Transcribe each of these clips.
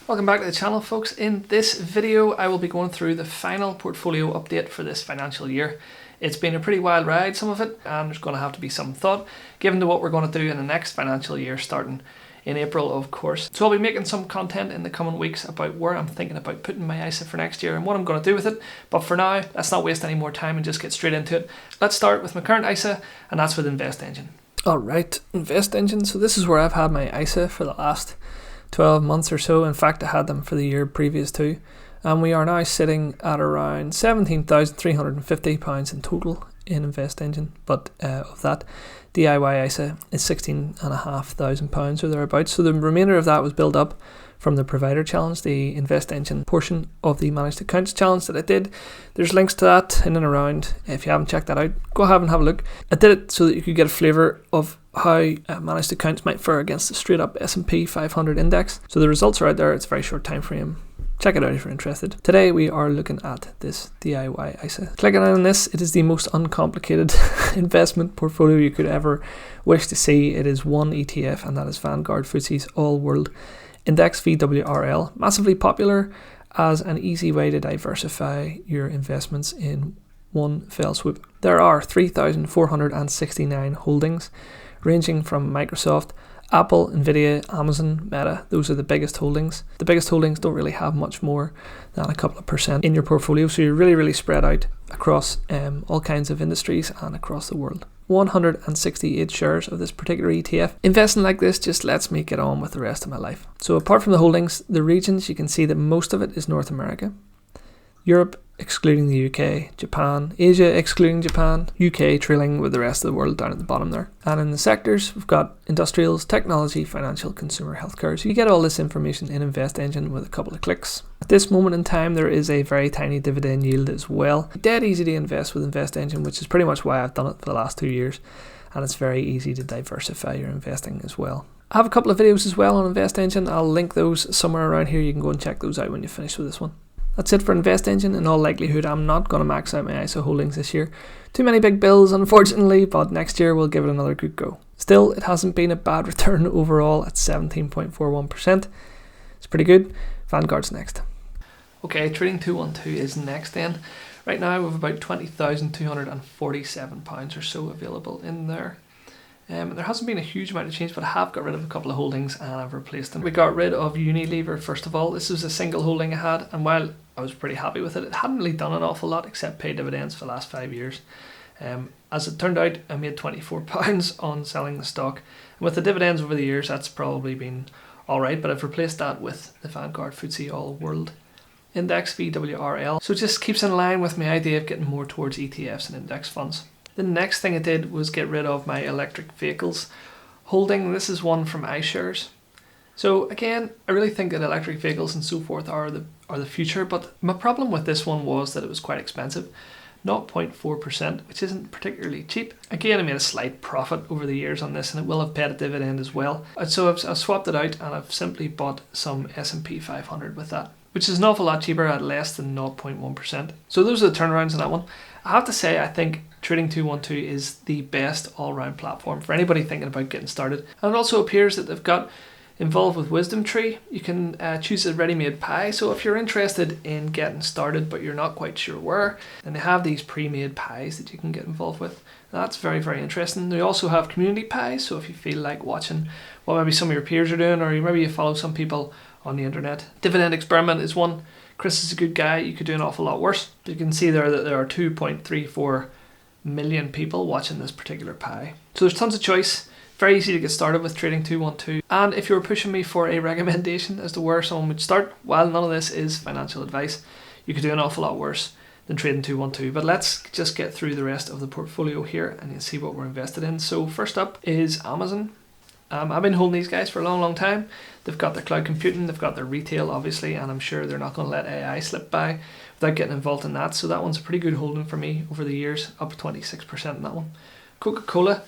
Welcome back to the channel, folks. In this video I will be going through the final portfolio update for this financial year. It's been a pretty wild ride, some of it, and there's going to have to be some thought given to what we're going to do in the next financial year starting in April, of course. So I'll be making some content in the coming weeks about where I'm thinking about putting my ISA for next year and what I'm going to do with it. But for now, let's not waste any more time and just get straight into it. Let's start with my current ISA, and that's with InvestEngine. Alright, InvestEngine. So this is where I've had my ISA for the last 12 months or so. In fact, I had them for the year previous too. And we are now sitting at around £17,350 in total in InvestEngine. But of that, DIY ISA is £16,500 or thereabouts. So the remainder of that was built up from the provider challenge, the InvestEngine portion of the managed accounts challenge that I did. There's links to that in and around. If you haven't checked that out, go ahead and have a look. I did it so that you could get a flavour of how managed accounts might fare against the straight up S&P 500 index. So the results are out there. It's a very short time frame. Check it out if you're interested. Today we are looking at this DIY ISA. Clicking on this, it is the most uncomplicated investment portfolio you could ever wish to see. It is one ETF, and that is Vanguard FTSE's All World Index, VWRL. Massively popular as an easy way to diversify your investments in one fell swoop. There are 3,469 holdings ranging from Microsoft, Apple, Nvidia, Amazon, Meta. Those are the biggest holdings. The biggest holdings don't really have much more than a couple of percent in your portfolio, so you're really spread out across all kinds of industries and across the world. 168 shares of this particular ETF. Investing like this just lets me get on with the rest of my life. So apart from the holdings, the regions, you can see that most of it is North America, Europe excluding the UK, Japan, Asia excluding Japan, UK trailing with the rest of the world down at the bottom there. And in the sectors, we've got industrials, technology, financial, consumer, healthcare. So you get all this information in InvestEngine with a couple of clicks. At this moment in time, there is a very tiny dividend yield as well. Dead easy to invest with InvestEngine, which is pretty much why I've done it for the last 2 years. And it's very easy to diversify your investing as well. I have a couple of videos as well on InvestEngine. I'll link those somewhere around here. You can go and check those out when you finish with this one. That's it for InvestEngine. In all likelihood, I'm not going to max out my ISA holdings this year. Too many big bills, unfortunately, but next year we'll give it another good go. Still, it hasn't been a bad return overall at 17.41%. It's pretty good. Vanguard's next. Okay, Trading 212 is next then. Right now we have about £20,247 or so available in there. There hasn't been a huge amount of change, but I have got rid of a couple of holdings and I've replaced them. We got rid of Unilever first of all. This was a single holding I had, and while I was pretty happy with it, it hadn't really done an awful lot except pay dividends for the last 5 years. As it turned out, I made £24 on selling the stock, and with the dividends over the years, that's probably been alright, but I've replaced that with the Vanguard FTSE All World Index, VWRL. So it just keeps in line with my idea of getting more towards ETFs and index funds. The next thing I did was get rid of my electric vehicles holding. This is one from iShares. So again, I really think that electric vehicles and so forth are the future, but my problem with this one was that it was quite expensive. 0.4%, which isn't particularly cheap. Again, I made a slight profit over the years on this, and it will have paid a dividend as well. So I've swapped it out, and I've simply bought some S&P 500 with that, which is an awful lot cheaper at less than 0.1%. So those are the turnarounds on that one. I have to say, I think Trading 212 is the best all-round platform for anybody thinking about getting started. And it also appears that they've got involved with Wisdom Tree. You can choose a ready-made pie. So if you're interested in getting started but you're not quite sure where, then they have these pre-made pies that you can get involved with. That's very interesting. They also have community pies, so if you feel like watching what maybe some of your peers are doing, or maybe you follow some people on the internet. Dividend Experiment is one. Chris is a good guy. You could do an awful lot worse. You can see there that there are 2.34 million people watching this particular pie. So there's tons of choice. Very easy to get started with Trading 212. And if you were pushing me for a recommendation as to where someone would start, while none of this is financial advice, you could do an awful lot worse than Trading 212. But let's just get through the rest of the portfolio here and you'll see what we're invested in. So first up is Amazon. I've been holding these guys for a long time. They've got their cloud computing, they've got their retail obviously, and I'm sure they're not going to let AI slip by without getting involved in that. So that one's a pretty good holding for me over the years, up 26% in that one. Coca-Cola,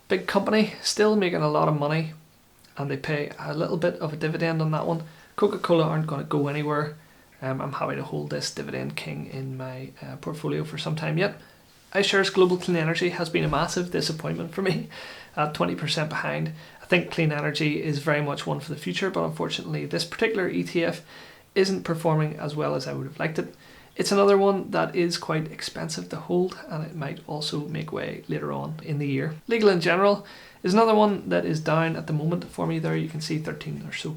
big company, still making a lot of money, and they pay a little bit of a dividend on that one. Coca-Cola aren't going to go anywhere. I'm happy to hold this dividend king in my portfolio for some time yet. iShares Global Clean Energy has been a massive disappointment for me at 20% behind. I think clean energy is very much one for the future, but unfortunately this particular ETF isn't performing as well as I would have liked it. It's another one that is quite expensive to hold, and it might also make way later on in the year. Legal & General is another one that is down at the moment for me there. You can see 13% or so.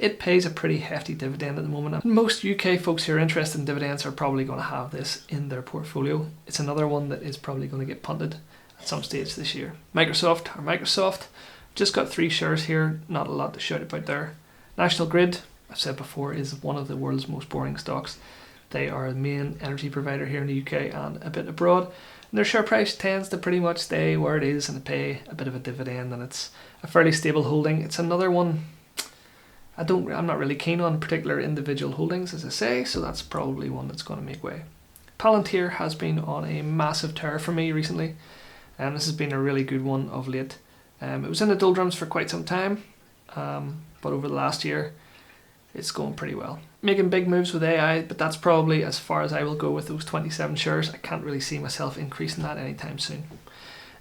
It pays a pretty hefty dividend at the moment. Most UK folks who are interested in dividends are probably going to have this in their portfolio. It's another one that is probably going to get punted at some stage this year. Microsoft, just got 3 shares here, not a lot to shout about there. National Grid, I've said before, is one of the world's most boring stocks. They are the main energy provider here in the UK and a bit abroad. And their share price tends to pretty much stay where it is and they pay a bit of a dividend, and it's a fairly stable holding. It's another one I'm not really keen on particular individual holdings, as I say, so that's probably one that's going to make way. Palantir has been on a massive tear for me recently, and this has been a really good one of late. It was in the doldrums for quite some time, but over the last year it's going pretty well. Making big moves with AI, but that's probably as far as I will go with those 27 shares. I can't really see myself increasing that anytime soon.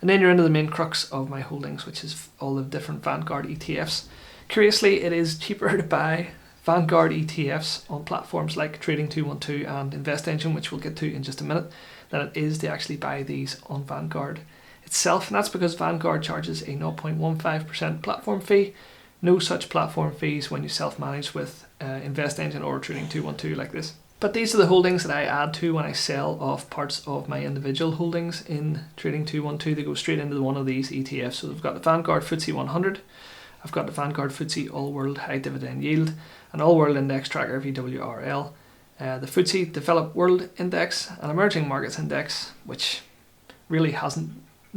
And then you're into the main crux of my holdings, which is all the different Vanguard ETFs. Curiously, it is cheaper to buy Vanguard ETFs on platforms like Trading 212 and InvestEngine, which we'll get to in just a minute, than it is to actually buy these on Vanguard itself. And that's because Vanguard charges a 0.15% platform fee. No such platform fees when you self-manage with InvestEngine or Trading 212 like this. But these are the holdings that I add to when I sell off parts of my individual holdings in Trading 212. They go straight into one of these ETFs. So we've got the Vanguard FTSE 100. I've got the Vanguard FTSE All World High Dividend Yield, an All World Index Tracker VWRL, the FTSE Developed World Index, an Emerging Markets Index, which really hasn't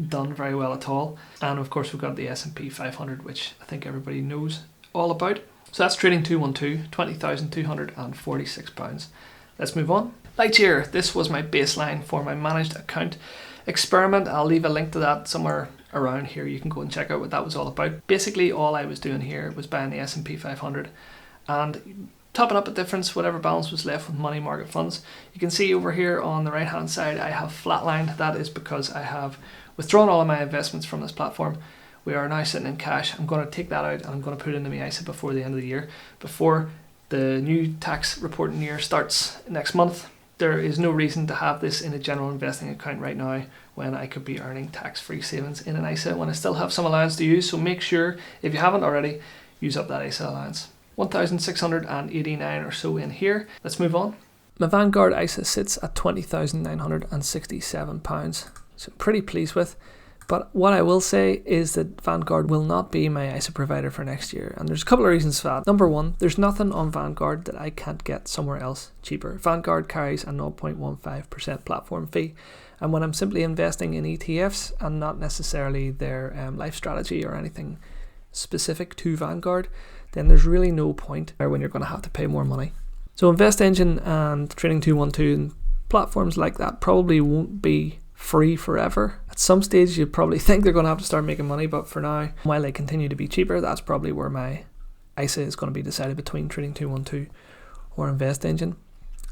done very well at all, and of course we've got the S&P 500, which I think everybody knows all about. So that's Trading 212, £20,246. Let's move on. Lightyear, this was my baseline for my managed account experiment. I'll leave a link to that somewhere around here. You can go and check out what that was all about. Basically all I was doing here was buying the S&P 500 and topping up a difference, whatever balance was left with money market funds. You can see over here on the right hand side I have flatlined. That is because I have withdrawn all of my investments from this platform. We are now sitting in cash. I'm going to take that out and I'm going to put it into my ISA before the end of the year, before the new tax reporting year starts next month. There is no reason to have this in a general investing account right now when I could be earning tax-free savings in an ISA when I still have some allowance to use. So make sure, if you haven't already, use up that ISA allowance. 1,689 or so in here. Let's move on. My Vanguard ISA sits at £20,967, so I'm pretty pleased with. But what I will say is that Vanguard will not be my ISA provider for next year, and there's a couple of reasons for that. Number one, there's nothing on Vanguard that I can't get somewhere else cheaper. Vanguard carries a 0.15% platform fee, and when I'm simply investing in ETFs and not necessarily their life strategy or anything specific to Vanguard, then there's really no point when you're going to have to pay more money. So InvestEngine and Trading 212 and platforms like that probably won't be free forever. At some stage you probably think they're going to have to start making money, but for now, while they continue to be cheaper, that's probably where my ISA is going to be decided between Trading 212 or InvestEngine.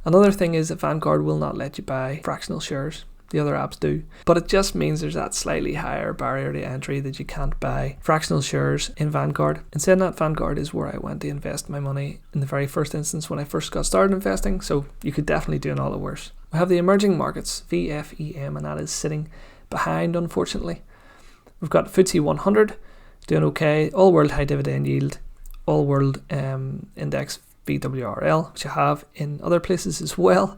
Another thing is that Vanguard will not let you buy fractional shares. The other apps do, but it just means there's that slightly higher barrier to entry that you can't buy fractional shares in Vanguard. Instead, that Vanguard is where I went to invest my money in the very first instance when I first got started investing, so you could definitely do it all the worse. We have the emerging markets, VFEM, and that is sitting behind, unfortunately. We've got FTSE 100 doing okay, All World High Dividend Yield, All World Index VWRL, which I have in other places as well.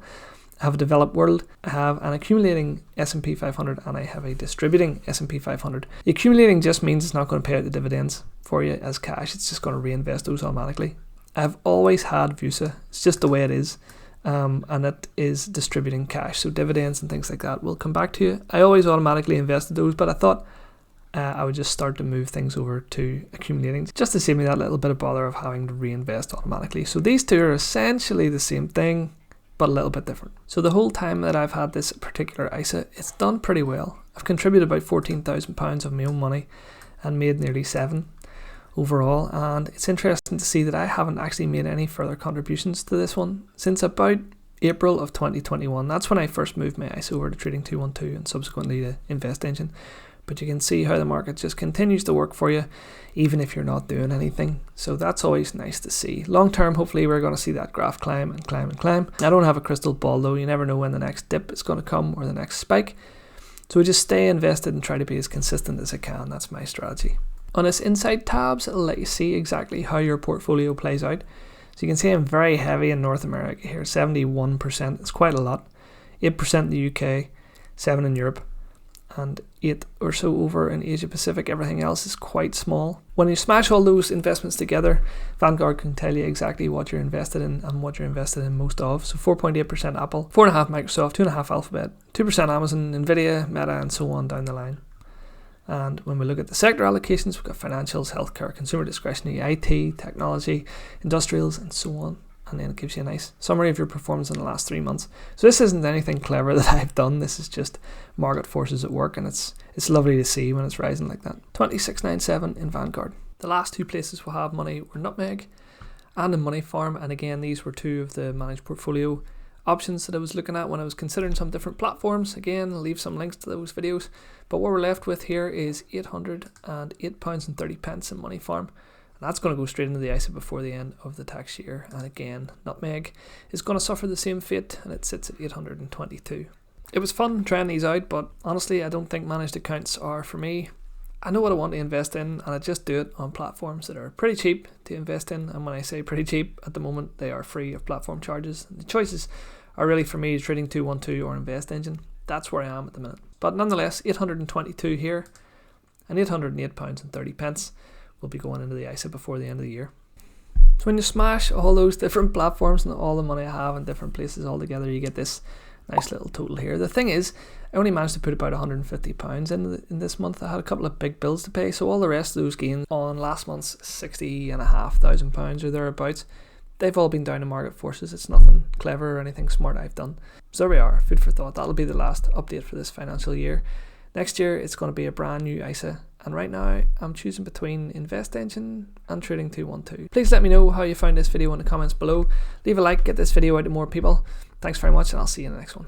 I have a developed world, I have an accumulating S&P 500, and I have a distributing S&P 500. The accumulating just means it's not going to pay out the dividends for you as cash, it's just going to reinvest those automatically. I've always had VUSA, it's just the way it is, and it is distributing cash, so dividends and things like that will come back to you. I always automatically invested those, but I thought I would just start to move things over to accumulating, just to save me that little bit of bother of having to reinvest automatically. So these two are essentially the same thing, but a little bit different. So the whole time that I've had this particular ISA, it's done pretty well. I've contributed about £14,000 of my own money and made nearly 7 overall, and it's interesting to see that I haven't actually made any further contributions to this one since about April of 2021. That's when I first moved my ISA over to Trading 212 and subsequently to InvestEngine. but you can see how the market just continues to work for you even if you're not doing anything. So that's always nice to see. Long term, hopefully we're going to see that graph climb and climb and climb. I don't have a crystal ball though. You never know when the next dip is going to come or the next spike. So we just stay invested and try to be as consistent as I can. That's my strategy. On this Insight tabs, it'll let you see exactly how your portfolio plays out. So you can see I'm very heavy in North America here, 71%. It's quite a lot. 8% in the UK, 7% in Europe, and 8 or so over in Asia Pacific. Everything else is quite small. When you smash all those investments together, Vanguard can tell you exactly what you're invested in and what you're invested in most of. So 4.8% Apple, 4.5% Microsoft, 2.5% Alphabet, 2% Amazon, Nvidia, Meta, and so on down the line. And when we look at the sector allocations, we've got financials, healthcare, consumer discretionary, IT, technology, industrials, and so on. And then it gives you a nice summary of your performance in the last 3 months. So this isn't anything clever that I've done. This is just market forces at work, and it's lovely to see when it's rising like that. 2697 in Vanguard. The last 2 places we'll have money were Nutmeg and in MoneyFarm. And again, these were 2 of the managed portfolio options that I was looking at when I was considering some different platforms. Again, I'll leave some links to those videos. But what we're left with here is £808.30 in MoneyFarm. And that's going to go straight into the ISA before the end of the tax year. And again, Nutmeg is going to suffer the same fate, and it sits at 822. It was fun trying these out, but honestly, I don't think managed accounts are for me. I know what I want to invest in, and I just do it on platforms that are pretty cheap to invest in. And when I say pretty cheap, at the moment they are free of platform charges. The choices are really for me Trading 212 or InvestEngine. That's where I am at the minute. But nonetheless, 822 here and £808.30 will be going into the ISA before the end of the year. So when you smash all those different platforms and all the money I have in different places all together, you get this nice little total here. The thing is, I only managed to put about £150 in this month. I had a couple of big bills to pay, so all the rest of those gains on last month's £60,500 or thereabouts, they've all been down to market forces. It's nothing clever or anything smart I've done. So there we are, food for thought. That'll be the last update for this financial year. Next year, it's going to be a brand new ISA. And right now, I'm choosing between InvestEngine and Trading 212. Please let me know how you found this video in the comments below. Leave a like, get this video out to more people. Thanks very much, and I'll see you in the next one.